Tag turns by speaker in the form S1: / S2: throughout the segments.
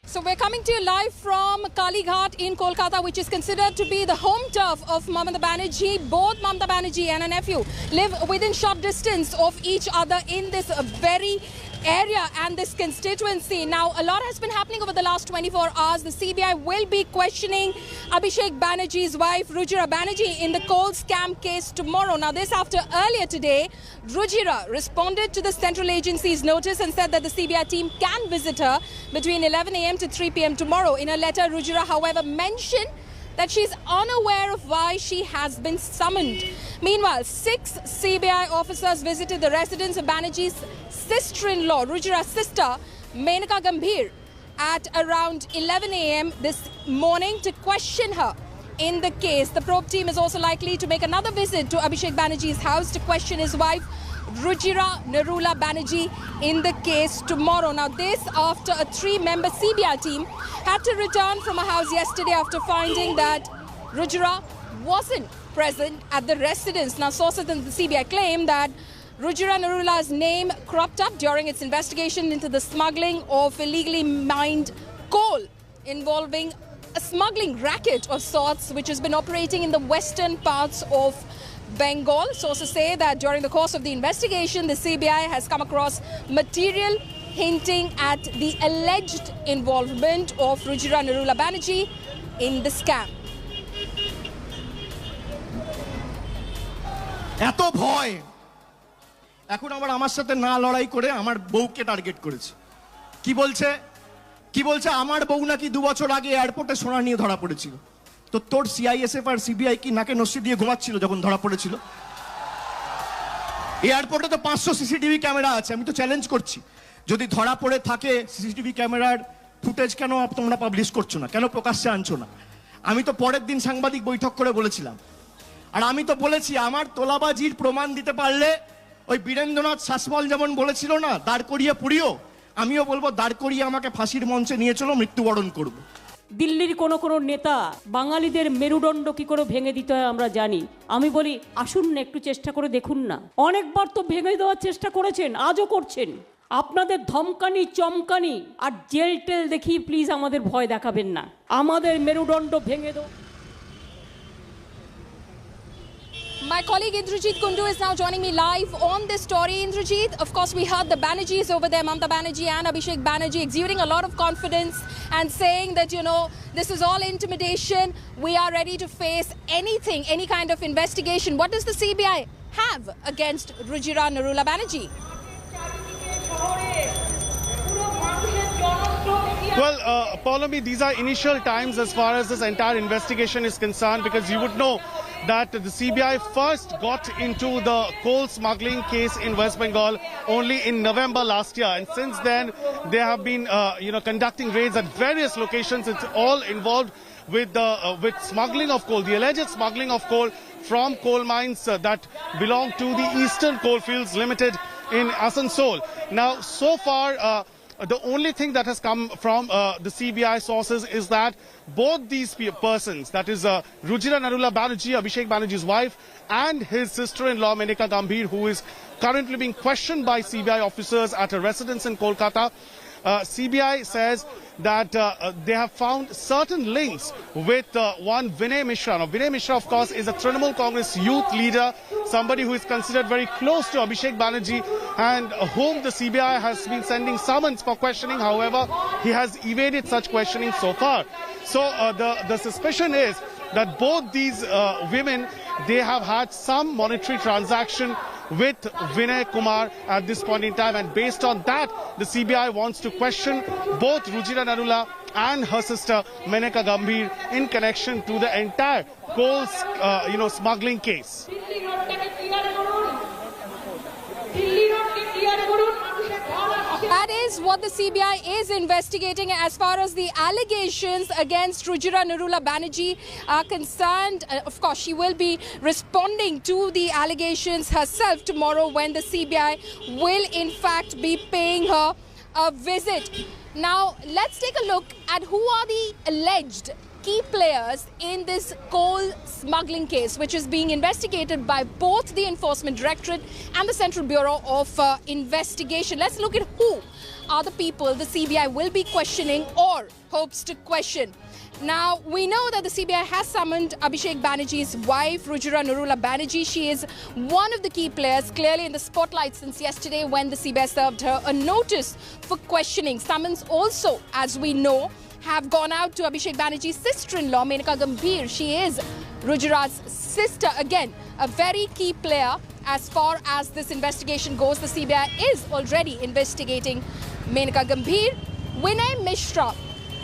S1: So we're coming to you live from Kalighat in Kolkata, which is considered to be the home turf of Mamata Banerjee. Both Mamata Banerjee and her nephew live within short distance of each other in this very area and this constituency. Now, a lot has been happening over the last 24 hours. The CBI will be questioning Abhishek Banerjee's wife, Rujira Banerjee, in the coal scam case tomorrow. Now, this after earlier today, Rujira responded to the central agency's notice and said that the CBI team can visit her between 11 a.m. to 3 p.m. tomorrow. In her letter, Rujira, however, mentioned that she's unaware of why she has been summoned. Meanwhile, 6 CBI officers visited the residence of Banerjee's sister-in-law, Rujira's sister, Menaka Gambhir, at around 11 a.m. this morning to question her in the case. The probe team is also likely to make another visit to Abhishek Banerjee's house to question his wife, Rujira Narula Banerjee, in the case tomorrow. Now, this after a 3-member CBI team had to return from a house yesterday after finding that Rujira wasn't present at the residence. Now, sources in the CBI claim that Rujira Narula's name cropped up during its investigation into the smuggling of illegally mined coal involving a smuggling racket of sorts which has been operating in the western parts of Bengal. Sources say that during the course of the investigation, the CBI has come across material hinting at the alleged involvement of Rujira Narula Banerjee in the scam.
S2: এত ভয় এখন আবার আমার সাথে না লড়াই করে আমার বউকে টার্গেট করেছে। কি বলছে আমার বউ নাকি 2 বছর আগে এয়ারপোর্টে সোনা নিয়ে ধরা পড়েছিল। তো তোর সিআইএসএফ আর সিবিআই কি নাকে নস্যি দিয়ে ঘুমাচ্ছিল যখন ধরা পড়েছিল? এয়ারপোর্টে তো 500 সিসিটিভি ক্যামেরা আছে। আমি তো চ্যালেঞ্জ করছি, যদি ধরা পড়ে থাকে সিসিটিভি ক্যামেরার ফুটেজ কেন তোমরা পাবলিশ করছো না, কেন প্রকাশ্যে আনছো না? আমি তো পরের দিন সাংবাদিক বৈঠক করে বলেছিলাম, আর আমি তো বলেছি আমার তোলাবাজির প্রমাণ দিতে পারলে ওই বীরেন্দ্রনাথ শাসমল যেমন বলেছিল না দাঁড় করিয়ে পুড়িও, আমিও বলবো দাঁড় করিয়ে আমাকে ফাঁসির মঞ্চে নিয়ে চলো, মৃত্যুবরণ করব।
S3: দিল্লির কোন নেতা বাঙালিদের মেরুদণ্ড কি করে ভেঙে দিতে হয় আমরা জানি। আমি বলি আসুন না একটু চেষ্টা করে দেখুন না। অনেকবার তো ভেঙে দেওয়ার চেষ্টা করেছেন, আজও করছেন। আপনাদের ধমকানি চমকানি আর জেল টেল দেখিয়ে প্লিজ আমাদের ভয় দেখাবেন না। আমাদের মেরুদণ্ড ভেঙে দাও।
S1: My colleague Indrajit Kundu is now joining me live on this story. Indrajit, of course, we heard the Banerjees over there, Mamata Banerjee and Abhishek Banerjee, exuding a lot of confidence and saying that, you know, this is all intimidation. We are ready to face anything, any kind of investigation. What does the CBI have against Rujira Narula Banerjee?
S4: Well, Paulami, these are initial times as far as this entire investigation is concerned, because you would know that the CBI first got into the coal smuggling case in West Bengal only in November last year, and since then they have been conducting raids at various locations. It's all involved with smuggling of coal, the alleged smuggling of coal from coal mines that belong to the Eastern Coalfields Limited in Asansol. Now, so far the only thing that has come from the CBI sources is that both these persons, that is Rujira Narula Banerjee, Abhishek Banerjee's wife, and his sister-in-law Menaka Gambhir, who is currently being questioned by CBI officers at a residence in Kolkata, CBI says that they have found certain links with one Vinay Mishra. Now, Vinay Mishra, of course, is a Trinamool Congress youth leader, somebody who is considered very close to Abhishek Banerjee and whom the CBI has been sending summons for questioning. However, he has evaded such questioning so far. So the suspicion is that both these women, they have had some monetary transaction with Vinay Kumar at this point in time, and based on that, the CBI wants to question both Rujira Narula and her sister Menaka Gambhir in connection to the entire coal smuggling case.
S1: That is what the CBI is investigating. As far as the allegations against Rujira Narula Banerjee are concerned, of course, she will be responding to the allegations herself tomorrow when the CBI will, in fact, be paying her a visit. Now, let's take a look at who are the alleged key players in this coal smuggling case, which is being investigated by both the Enforcement Directorate and the Central Bureau of Investigation. Let's look at who are the people the CBI will be questioning or hopes to question. Now, we know that the CBI has summoned Abhishek Banerjee's wife, Rujira Nurullah Banerjee. She is one of the key players, clearly in the spotlight since yesterday when the CBI served her a notice for questioning. Summons also, as we know, have gone out to Abhishek Banerjee's sister-in-law, Menaka Gambhir. She is Rujira's sister. Again, a very key player as far as this investigation goes. The CBI is already investigating Menaka Gambhir. Vinay Mishra.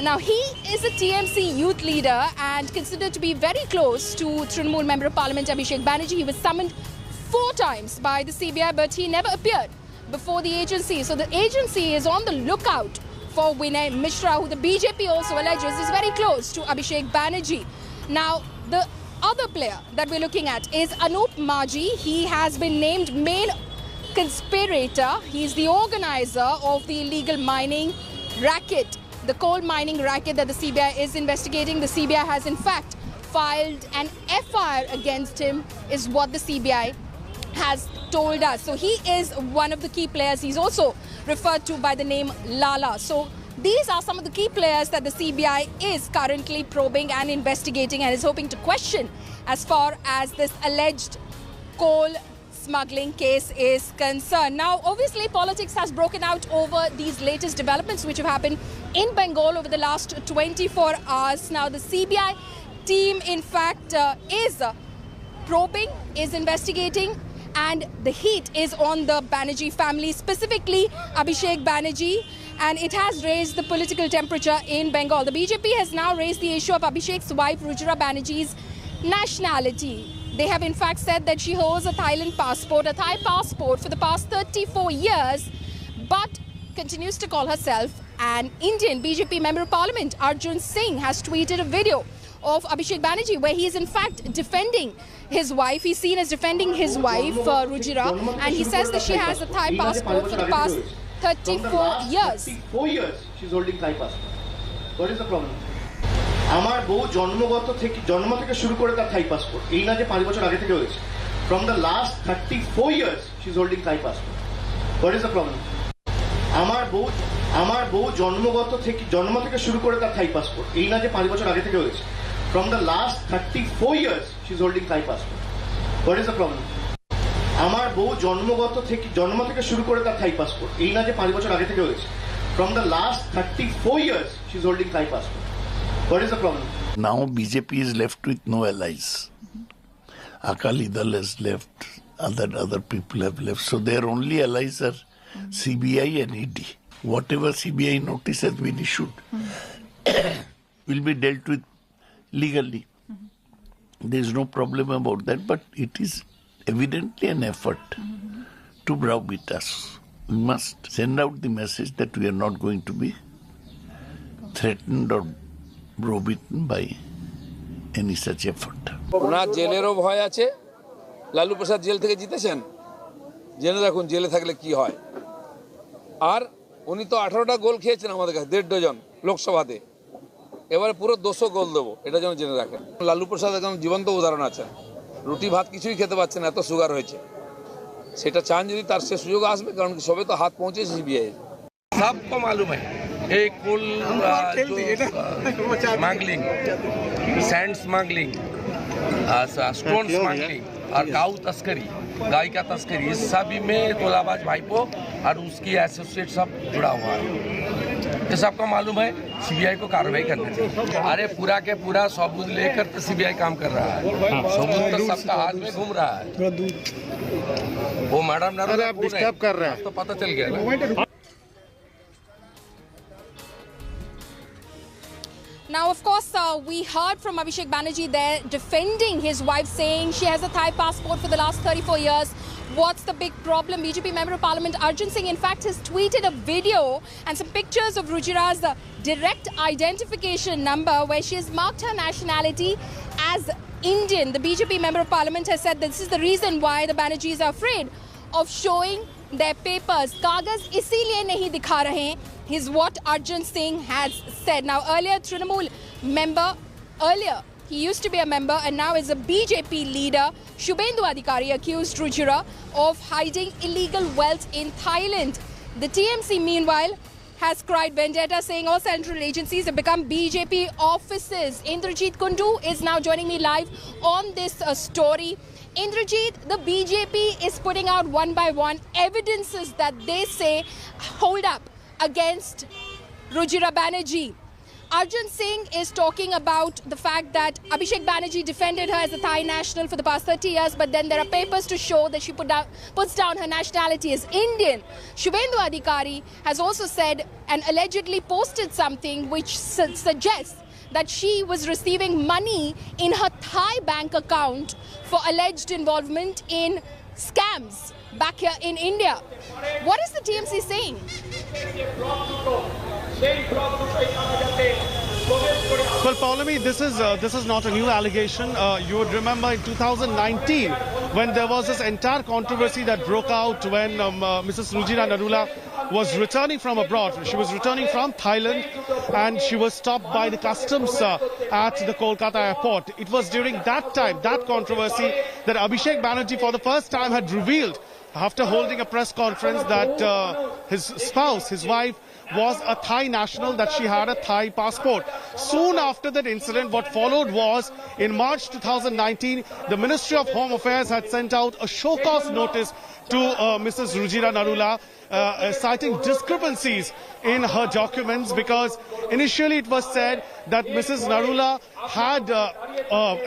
S1: Now, he is a TMC youth leader and considered to be very close to Trinamool Member of Parliament Abhishek Banerjee. He was summoned 4 times by the CBI, but he never appeared before the agency. So the agency is on the lookout for Vinay Mishra, who the BJP also alleges is very close to Abhishek Banerjee. Now, the other player that we're looking at is Anup Maji. He has been named main conspirator. He's the organizer of the illegal mining racket, the coal mining racket that the CBI is investigating. The CBI has in fact filed an FIR against him, is what the CBI has told us. So he is one of the key players. He's also referred to by the name Lala. So these are some of the key players that the CBI is currently probing and investigating and is hoping to question as far as this alleged coal smuggling case is concerned. Now, obviously, politics has broken out over these latest developments which have happened in Bengal over the last 24 hours. Now, the CBI team, in fact, is probing, is investigating, and the heat is on the Banerjee family, specifically Abhishek Banerjee, and it has raised the political temperature in Bengal. The BJP has now raised the issue of Abhishek's wife, Rujira Banerjee's nationality. They have in fact said that she holds a Thailand passport, a Thai passport for the past 34 years, but continues to call herself an Indian. BJP Member of Parliament Arjun Singh has tweeted a video of Abhishek Banerjee where he is in fact defending his wife. He's seen as defending his wife, Rujira, and he says that she has a Thai passport for the past 34 years.
S2: 34 years she's holding Thai passport. What is the problem? আমার বউ জন্ম থেকে শুরু করে তার থাই passport, এই না যে 5 বছর আগে থেকে হয়েছে। From the last 34 years she's holding Thai passport. What is the problem? আমার বউ জন্ম থেকে শুরু করে তার থাই পাসপোর্ট, এই না যে 5 বছর আগে থেকে হয়েছে। From the last 34 years she's holding Thai passport. What is the problem? আমার বউ জন্ম থেকে শুরু করে তার থাই পাসপোর্ট, এই না যে 5 বছর আগে থেকে হয়েছে। From the last 34 years she's holding Thai passport. What is the problem?
S5: Now BJP is left with no allies. Akali Dal has left, other people have left. So their only allies are CBI and ED. Whatever CBI notice has been issued will be dealt with legally. There is no problem about that, but it is evidently an effort to browbeat us. We must send out the message that we are not going to be threatened or browbeaten by any such effort.
S6: ওনার জেলেরও ভয় আছে। লালু প্রসাদ jail থেকে জিতেছেন, জেনে রাখুন জেলে থাকলে কি হয়। আর উনি তো 18টা গোল খেয়েছেন আমাদের কাছে, 1.5 ডজন লোকসভাতে। এবারে পুরো 200 গোল দেবো, এটা যেন জেনে রাখেন। লালু প্রসাদ একদম জীবন্ত উদাহরণ আছে, রুটি ভাত কিছুই খেতে পারছেন, এত সুগার হয়েছে। সেটা চান যদি তার সে সুযোগ আসবে, কারণ সবে তো হাত পৌঁছেছে সিবিআই।
S7: सबको मालूम है ये कुल smuggling, sand smuggling, stone smuggling और काऊ तस्करी, गाय का तस्करी, इस सभी में कोलाबाज भाईपो और उसकी एसोसिएट सब जुड़ा हुआ है। ये सबको मालूम है, सीबीआई को कार्रवाई करना चाहिए। अरे पूरा के पूरा सबूत लेकर तो सीबीआई काम कर रहा है, सबूत तो सबका हाथ में घूम रहा है। वो मैडम नरोला डिस्टर्ब कर रहा है तो पता चल गया।
S1: Now, of course, we heard from Abhishek Banerjee there defending his wife, saying she has a Thai passport for the last 34 years. What's the big problem? BJP Member of Parliament Arjun Singh, in fact, has tweeted a video and some pictures of Rujira's direct identification number where she has marked her nationality as Indian. The BJP Member of Parliament has said that this is the reason why the Banerjees are afraid of showing their papers. Kagaz isliye nahi dikha rahe is what Arjun Singh has said. Now, earlier, Trinamool member Earlier, he used to be a member and now is a BJP leader. Shubhendu Adhikari accused Ruchira of hiding illegal wealth in Thailand. The TMC, meanwhile, has cried vendetta, saying all central agencies have become BJP offices. Indrajit Kundu is now joining me live on this story. Indrajit, the BJP is putting out one by one evidences that they say hold up against Ruchira Banerjee. Arjun Singh is talking about the fact that Abhishek Banerjee defended her as a Thai national for the past 30 years, but then there are papers to show that she puts down her nationality as Indian. Shubhendu Adhikari has also said and allegedly posted something which suggests that she was receiving money in her Thai bank account for alleged involvement in scams back here in India. What is the TMC saying?
S4: Well, Paulami, this is not a new allegation. You would remember in 2019 when there was this entire controversy that broke out when Mrs. Ruchira Narula was returning from abroad. She was returning from Thailand and she was stopped by the customs at the Kolkata airport. It was during that time, that controversy, that Abhishek Banerjee for the first time had revealed, after holding a press conference, that his spouse, his wife, was a Thai national, that she had a Thai passport. Soon after that incident, what followed was, in March 2019, the Ministry of Home Affairs had sent out a show cause notice to Mrs. Ruchira Narula, citing discrepancies in her documents, because initially it was said that Mrs. Narula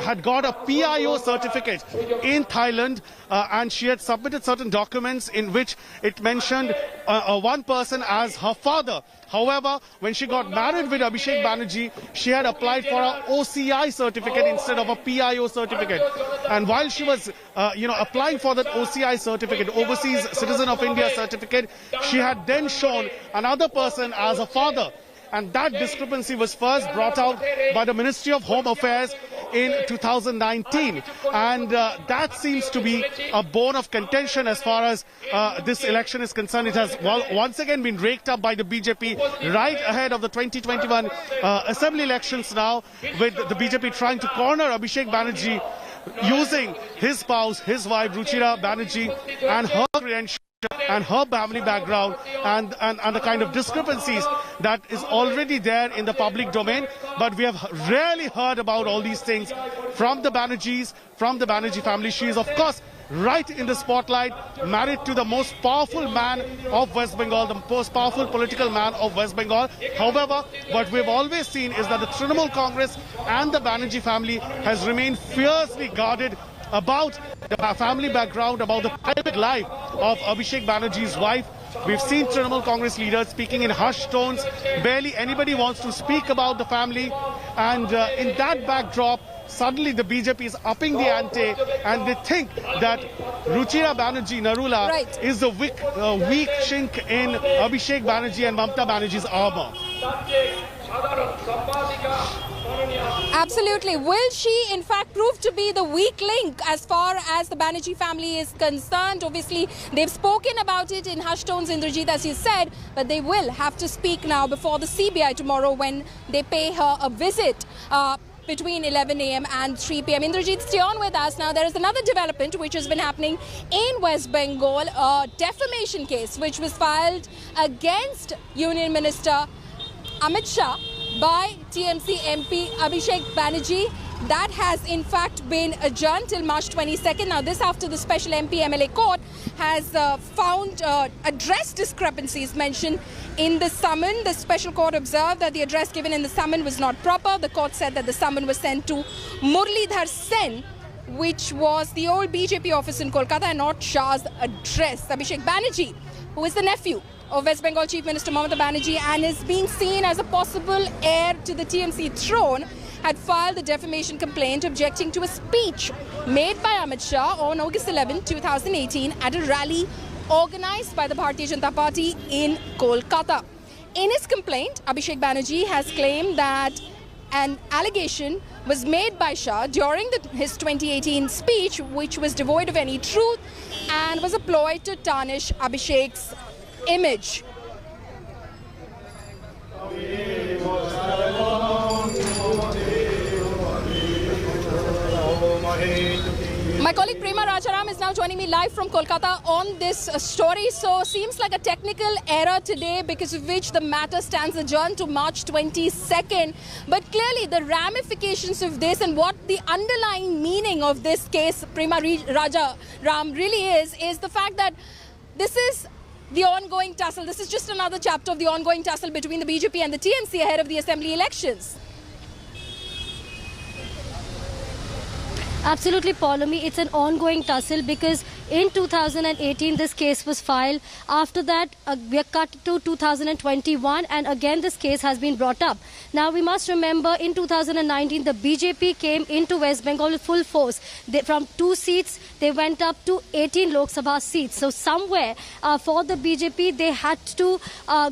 S4: had got a PIO certificate in Thailand and she had submitted certain documents in which it mentioned one person as her father. However, when she got married with Abhishek Banerjee, she had applied for a OCI certificate instead of a PIO certificate. And while she was, applying for that OCI certificate, Overseas Citizen of India certificate, she had then shown another person as a father. And that discrepancy was first brought out by the Ministry of Home Affairs in 2019. And that seems to be a bone of contention as far as this election is concerned. It has once again been raked up by the BJP right ahead of the 2021 assembly elections now, with the BJP trying to corner Abhishek Banerjee using his spouse, his wife, Ruchira Banerjee, and her credentials and her family background and the kind of discrepancies that is already there in the public domain. But we have rarely heard about all these things from the Banerjees, from the Banerjee family. She is, of course, right in the spotlight, married to the most powerful man of West Bengal, the most powerful political man of West Bengal. However, what we've always seen is that the Trinamool Congress and the Banerjee family has remained fiercely guarded about the family background, about the private life of Abhishek Banerjee's wife. We've seen Trinamool Congress leaders speaking in hushed tones. Barely anybody wants to speak about the family. And in that backdrop, suddenly the BJP is upping the ante and they think that Ruchira Banerjee Narula is the weak chink in Abhishek Banerjee and Mamata Banerjee's armor.
S1: Absolutely. Will she, in fact, prove to be the weak link as far as the Banerjee family is concerned? Obviously, they've spoken about it in hushed tones, Indrajit, as you said, but they will have to speak now before the CBI tomorrow when they pay her a visit between 11 a.m. and 3 p.m. Indrajit, stay on with us. Now, there is another development which has been happening in West Bengal, a defamation case which was filed against Union Minister Amit Shah by TMC MP Abhishek Banerjee. That has in fact been adjourned till March 22nd. Now this after the special MP MLA court has found address discrepancies mentioned in the summon. The special court observed that the address given in the summon was not proper. The court said that the summon was sent to Murlidhar Sen, which was the old BJP office in Kolkata, and not Shah's address. Abhishek Banerjee, who is the nephew of West Bengal Chief Minister Mamata Banerjee and is being seen as a possible heir to the TMC throne, had filed a defamation complaint objecting to a speech made by Amit Shah on August 11, 2018 at a rally organized by the Bharatiya Janata Party in Kolkata. In his complaint, Abhishek Banerjee has claimed that an allegation was made by Shah during his 2018 speech, which was devoid of any truth and was a ploy to tarnish Abhishek's image. My colleague Prema Rajaram is now joining me live from Kolkata on this story. So seems like a technical error today, because of which the matter stands adjourned to March 22nd. But clearly the ramifications of this and what the underlying meaning of this case, Prema Rajaram, really is the fact that this is the ongoing tussle. This is just another chapter of the ongoing tussle between the BJP and the TMC ahead of the assembly elections.
S8: Absolutely, Paulomi. It's an ongoing tussle because in 2018 this case was filed. After that we are cut to 2021 and again this case has been brought up. Now we must remember in 2019 the BJP came into West Bengal with full force. From 2 seats they went up to 18 Lok Sabha seats. So somewhere for the BJP they had to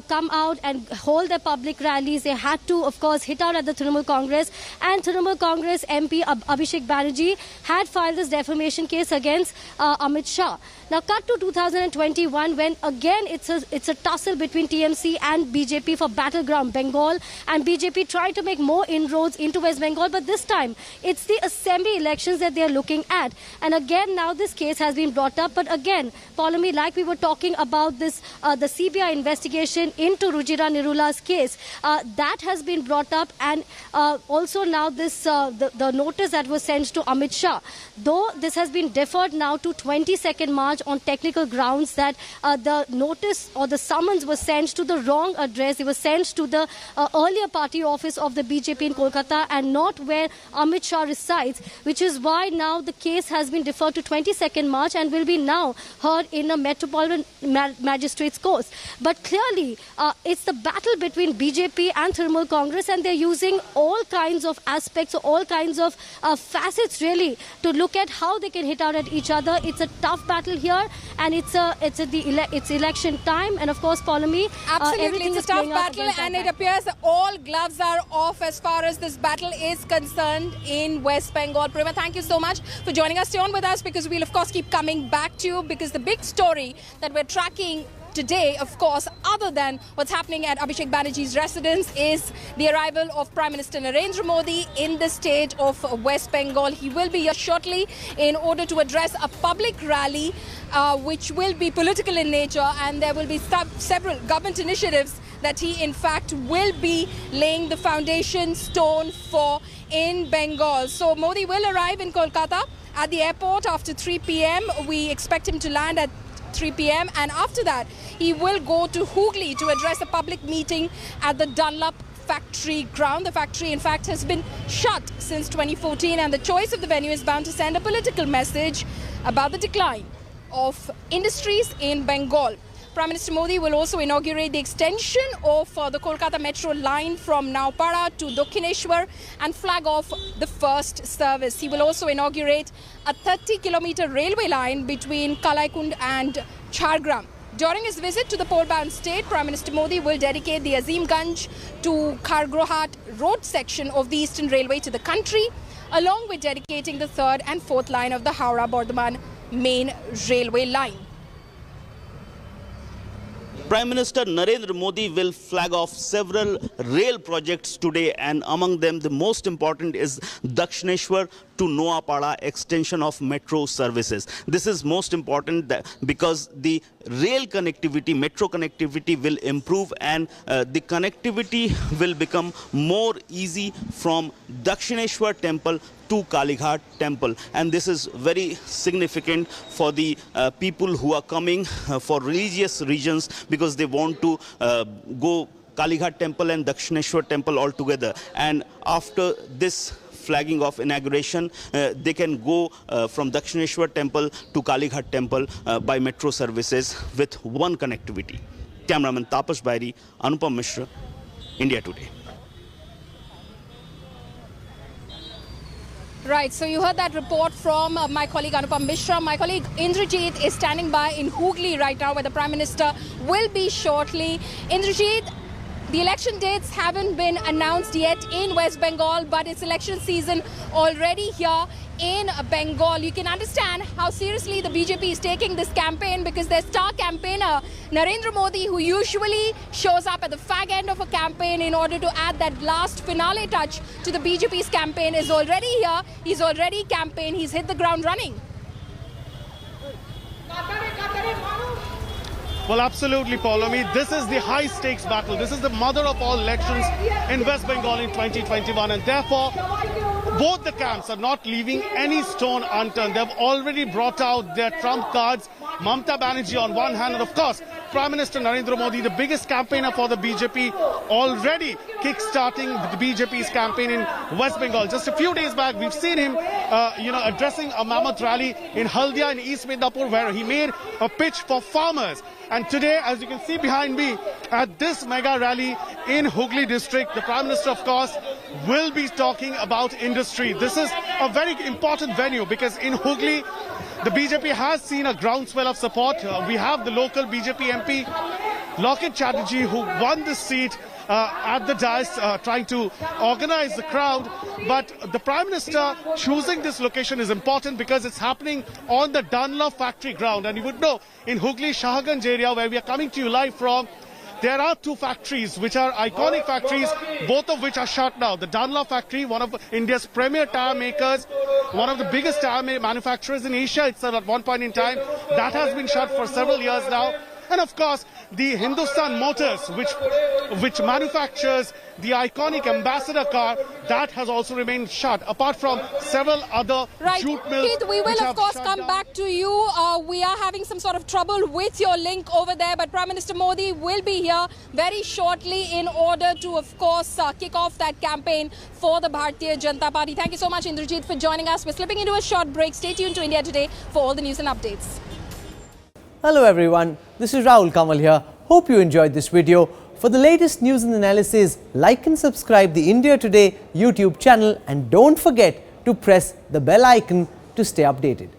S8: come out and hold their public rallies. They had to of course hit out at the Trinamool Congress, and Trinamool Congress MP Abhishek Banerjee had filed this defamation case against Amit Shah. Now cut to 2021 when again it's a tussle between TMC and BJP for battleground Bengal, and BJP tried to make more inroads into West Bengal, but this time it's the assembly elections that they are looking at. And again now this case has been brought up, but again, Paulomi, like we were talking about this, the CBI investigation into Rujira Nirula's case, that has been brought up, and also now this the notice that was sent to Amit Shah. Though this has been deferred now to 22nd March on technical grounds that the notice or the summons was sent to the wrong address. It was sent to the earlier party office of the BJP in Kolkata and not where Amit Shah resides, which is why now the case has been deferred to 22nd March and will be now heard in a Metropolitan Magistrates Court. But clearly, it's the battle between BJP and Trinamool Congress, and they're using all kinds of aspects, all kinds of facets really to look at how they can hit out at each other. It's a tough battle here, and it's election time, and of course, Paulomi,
S1: absolutely, it's a tough battle, and it appears that all gloves are off as far as this battle is concerned in West Bengal. Prema, thank you so much for joining us. Stay on with us because we'll of course keep coming back to you, because the big story that we're tracking today, of course, other than what's happening at Abhishek Banerjee's residence, is the arrival of Prime Minister Narendra Modi in the state of West Bengal. He will be here shortly in order to address a public rally which will be political in nature, and there will be several government initiatives that he in fact will be laying the foundation stone for in Bengal. So Modi will arrive in Kolkata at the airport after 3 p.m. We expect him to land at 3 p.m. and after that he will go to Hooghly to address a public meeting at the Dunlop factory ground. The factory in fact has been shut since 2014, and the choice of the venue is bound to send a political message about the decline of industries in Bengal. Prime Minister Modi will also inaugurate the extension of the Kolkata Metro line from Naupara to Dakshineshwar and flag off the first service. He will also inaugurate a 30-kilometer railway line between Kalaikund and Jhargram. During his visit to the pole-bound state, Prime Minister Modi will dedicate the Azimganj to Khargrohat road section of the Eastern Railway to the country, along with dedicating the 3rd and 4th line of the Howrah-Bardhaman main railway line.
S9: Prime Minister Narendra Modi will flag off several rail projects today, and among them the most important is Dakshineshwar to Noapada extension of metro services. This is most important because the rail connectivity, metro connectivity will improve, and the connectivity will become more easy from Dakshineshwar temple to Kalighat temple, and this is very significant for the people who are coming for religious reasons, because they want to go Kalighat temple and Dakshineshwar temple all together. And after this flagging of inauguration, they can go from Dakshineshwar temple to Kalighat temple by metro services with one connectivity. Cameraman Tapas Bairi, Anupam Mishra, India Today.
S1: Right, so you heard that report from my colleague Anupam Mishra. My colleague Indrajit is standing by in Hooghly right now, where the Prime Minister will be shortly. Indrajit, The election dates haven't been announced yet in West Bengal, but it's election season already here in Bengal. You can understand how seriously the BJP is taking this campaign, because their star campaigner Narendra Modi, who usually shows up at the fag end of a campaign in order to add that last finale touch to the BJP's campaign, is already here. He's already campaigned. He's hit the ground running.
S4: Well, absolutely, Paulomi. This is the high-stakes battle. This is the mother of all elections in West Bengal in 2021. And therefore, both the camps are not leaving any stone unturned. They've already brought out their trump cards. Mamata Banerjee on one hand, and of course, Prime Minister Narendra Modi, the biggest campaigner for the BJP, already kick-starting the BJP's campaign in West Bengal. Just a few days back, we've seen him, addressing a mammoth rally in Haldia in East Midnapur, where he made a pitch for farmers. And today, as you can see behind me, at this mega rally in Hooghly district, the Prime Minister, of course, will be talking about industry. This is a very important venue because in Hooghly, the BJP has seen a groundswell of support. We have the local BJP MP, Lockett Chatterjee, who won this seat at the dais, trying to organize the crowd. But the Prime Minister choosing this location is important because it's happening on the Dunlop factory ground. And you would know, in Hooghly Shahaganj area, where we are coming to you live from, there are two factories which are iconic factories, both of which are shut now. The Dunlop factory, one of India's premier tire makers, one of the biggest tire manufacturers in Asia itself at one point in time, that has been shut for several years now. And of course, the Hindustan Motors, which manufactures the iconic Ambassador car, that has also remained shut, apart from several other jute mills.
S1: Keith, we will of course come back to you. We are having some sort of trouble with your link over there, but Prime Minister Modi will be here very shortly in order to, of course, kick off that campaign for the Bharatiya Janata Party. Thank you so much, Indrajit, for joining us. We're slipping into a short break. Stay tuned to India Today for all the news and updates.
S10: Hello everyone, this is Rahul Kamal here. Hope you enjoyed this video. For the latest news and analysis, like and subscribe the India Today YouTube channel, and don't forget to press the bell icon to stay updated.